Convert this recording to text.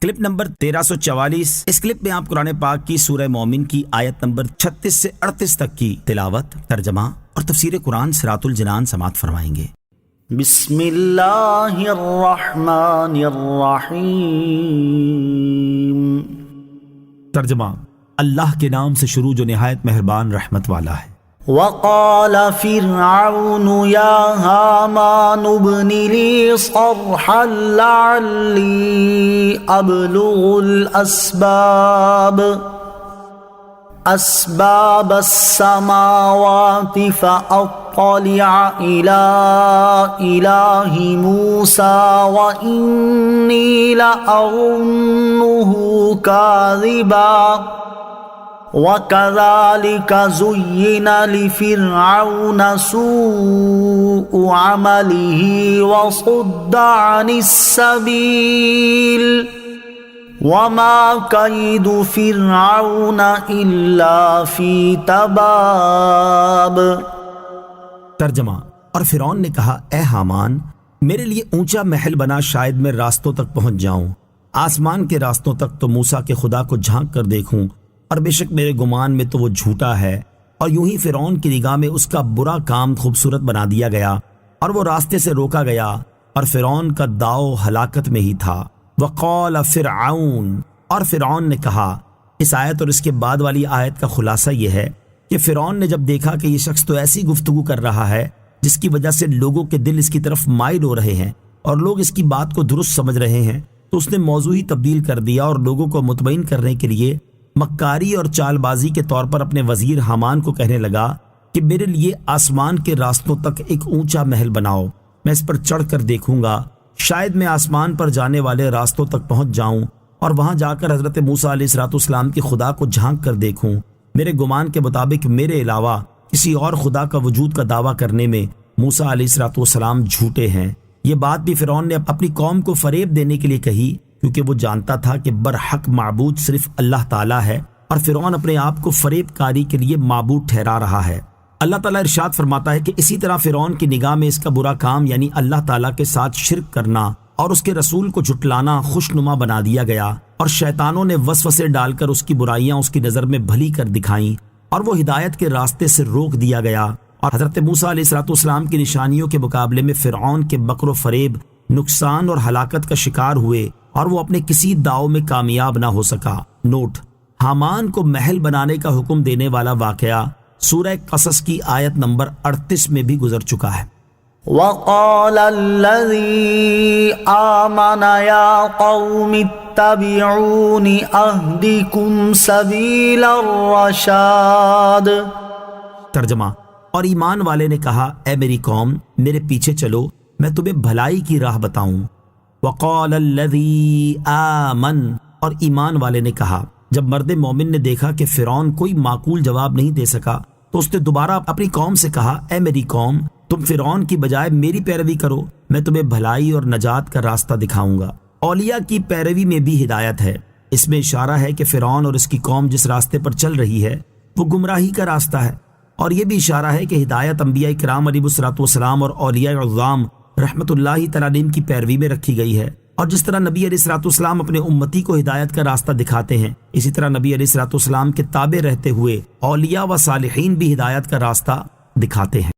Clip number 1344۔ اس clip میں آپ قرآن پاک کی سورہ مومن کی آیت نمبر 36 سے 38 تک کی تلاوت، ترجمہ اور تفسیر قرآن صراط الجنان سماعت فرمائیں گے۔ بسم اللہ الرحمن الرحیم۔ ترجمہ، اللہ کے نام سے شروع جو نہایت مہربان رحمت والا ہے۔ وقال فرعون یا ہامان ابن لی صرحا لعلی ابلغ اسباب السماوات فاطلع الى الہ موسیٰ وانی لأظنہ کاذبا وَكَذَلِكَ زُيِّنَ لِفِرْعَوْنَ سُوءُ عَمَلِهِ وَصُدَّ عَنِ السَّبِيلِ وَمَا كَيْدُ فِرْعَوْنَ إِلَّا فِي تَبَابٍ۔ ترجمہ، اور فرعون نے کہا، اے حامان، میرے لیے اونچا محل بنا، شاید میں راستوں تک پہنچ جاؤں، آسمان کے راستوں تک، تو موسیٰ کے خدا کو جھانک کر دیکھوں، اور بے شک میرے گمان میں تو وہ جھوٹا ہے۔ اور یوں ہی فرعون کی نگاہ میں اس کا برا کام خوبصورت بنا دیا گیا، اور وہ راستے سے روکا گیا، اور فرعون کا داؤ ہلاکت میں ہی تھا۔ وقال فرعون، اور فرعون نے کہا۔ اس آیت اور اس کے بعد والی آیت کا خلاصہ یہ ہے کہ فرعون نے جب دیکھا کہ یہ شخص تو ایسی گفتگو کر رہا ہے جس کی وجہ سے لوگوں کے دل اس کی طرف مائل ہو رہے ہیں اور لوگ اس کی بات کو درست سمجھ رہے ہیں، تو اس نے موضوع ہی تبدیل کر دیا اور لوگوں کو مطمئن کرنے کے لیے مکاری اور چال بازی کے طور پر اپنے وزیر حامان کو کہنے لگا کہ میرے لیے آسمان کے راستوں تک ایک اونچا محل بناؤ، میں اس پر چڑھ کر دیکھوں گا، شاید میں آسمان پر جانے والے راستوں تک پہنچ جاؤں اور وہاں جا کر حضرت موسیٰ علیہ السلام کے خدا کو جھانک کر دیکھوں۔ میرے گمان کے مطابق میرے علاوہ کسی اور خدا کا وجود کا دعویٰ کرنے میں موسیٰ علیہ السلام جھوٹے ہیں۔ یہ بات بھی فرعون نے اپنی قوم کو فریب دینے کے لیے کہی، کیونکہ وہ جانتا تھا کہ برحق معبود صرف اللہ تعالیٰ ہے، اور فرعون اپنے آپ کو فریب کاری کے لیے معبود ٹھہرا رہا ہے۔ اللہ تعالیٰ ارشاد فرماتا ہے کہ اسی طرح فرعون کی نگاہ میں اس کا برا کام یعنی اللہ تعالیٰ کے ساتھ شرک کرنا اور اس کے رسول کو جھٹلانا خوشنما بنا دیا گیا، اور شیطانوں نے وسوسے ڈال کر اس کی برائیاں اس کی نظر میں بھلی کر دکھائیں، اور وہ ہدایت کے راستے سے روک دیا گیا، اور حضرت موسیٰ علیہ السلام کی نشانیوں کے مقابلے میں فرعون کے مکر و فریب نقصان اور ہلاکت کا شکار ہوئے، اور وہ اپنے کسی داؤ میں کامیاب نہ ہو سکا۔ نوٹ: حامان کو محل بنانے کا حکم دینے والا واقعہ سورہ قصص کی آیت نمبر 38 میں بھی گزر چکا ہے۔ وَقَالَ الَّذِي آمَنَ يَا قَوْمِ اتَّبِعُونِ أَهْدِكُمْ سَبِيلَ الرَّشَادِ۔ ترجمہ، اور ایمان والے نے کہا، اے میری قوم، میرے پیچھے چلو، میں تمہیں بھلائی کی راہ بتاؤں۔ وقال الذی آمن، اور ایمان والے نے کہا۔ جب مرد مومن نے دیکھا کہ فرعون کوئی معقول جواب نہیں دے سکا تو اس نے دوبارہ اپنی قوم سے کہا، اے میری قوم، تم فرعون کی بجائے میری پیروی کرو، میں تمہیں بھلائی اور نجات کا راستہ دکھاؤں گا۔ اولیاء کی پیروی میں بھی ہدایت ہے۔ اس میں اشارہ ہے کہ فرعون اور اس کی قوم جس راستے پر چل رہی ہے وہ گمراہی کا راستہ ہے، اور یہ بھی اشارہ ہے کہ ہدایت انبیاء کرام علیہ السلام اور اولیاء عظام رحمت اللہ تعالیٰ علیہم کی پیروی میں رکھی گئی ہے، اور جس طرح نبی علیہ السلام اپنے امتی کو ہدایت کا راستہ دکھاتے ہیں، اسی طرح نبی علیہ السلام کے تابع رہتے ہوئے اولیاء و صالحین بھی ہدایت کا راستہ دکھاتے ہیں۔